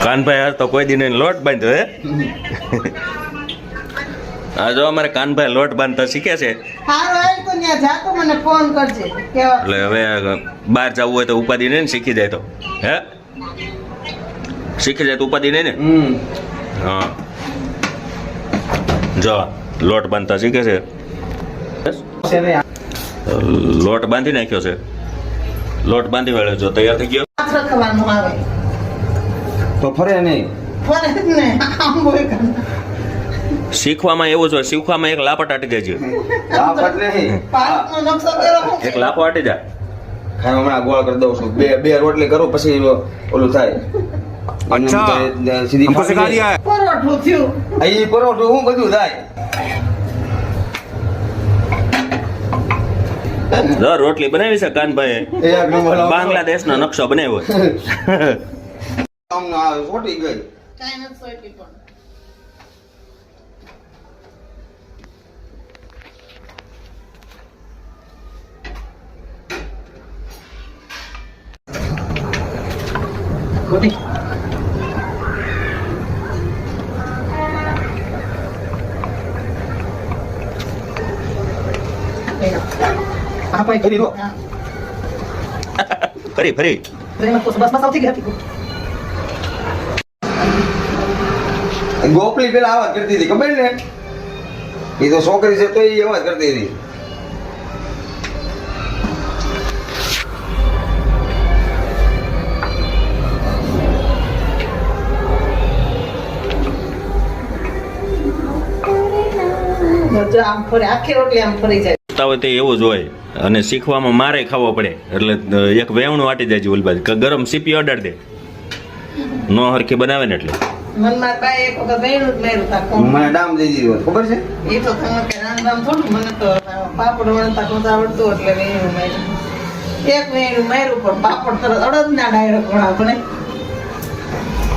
કાનભાઈ હાર તો કોઈ દી નહીં લોટ બાંધ્યો હે આ જો અમારે કાનભાઈ લોટ બાંધતા શીખે છે એટલે હવે બહાર જવું હોય તો ઉપાધિ નહીં ને શીખી જાય તો હે શીખી જાય તો ઉપાધિ નહીં ને હા જો લોટ બાંધતા શીખે છે લોટ બાંધી નાખ્યો છે લોટ બાંધી વાળો જો તૈયાર થઈ ગયો તો ફરે નહીં શીખવામાં એવું છે શીખવામાં એક લાપટ આટી દેજો એક લાપો આટી જા ખાઈ હમણાં ગોળ કરી દઉં છું બે રોટલી કરું પછી ઓલું થાય સીધી પરોઠું હું બધું થાય રોટલી બનાવી છે કાનભાઈ બાંગ્લાદેશ નો નકશો બનાવ્યો સોટી ગઈ ફરી ગોપલી પેલા આવાજ કરતી હતી ખબર ને એ તો છોકરી છે તો એ અવાજ કરતી હતી આમ ફરે આખી રોટલી આમ ફરી જાય હોય તે એવું જ હોય અને શીખવામાં મારે ખાવો પડે એટલે એક વેવણું વાટી જાય ઓલબાજ ગરમ સીપી અડાડ દે નો હરખી બનાવે ને એટલે મનમાં બાય એક વખત વેણું જ મેરું તા મને ડામ દઈ દીધું ખબર છે એ તો તમે કે રામ થોડું મને તો પાપડ વણતા નહોતું આવડતું એટલે વેણું મેરું એક વેણું મેરું પણ પાપડ તરત અડદ ના ડાયરેક્ટ વણા બને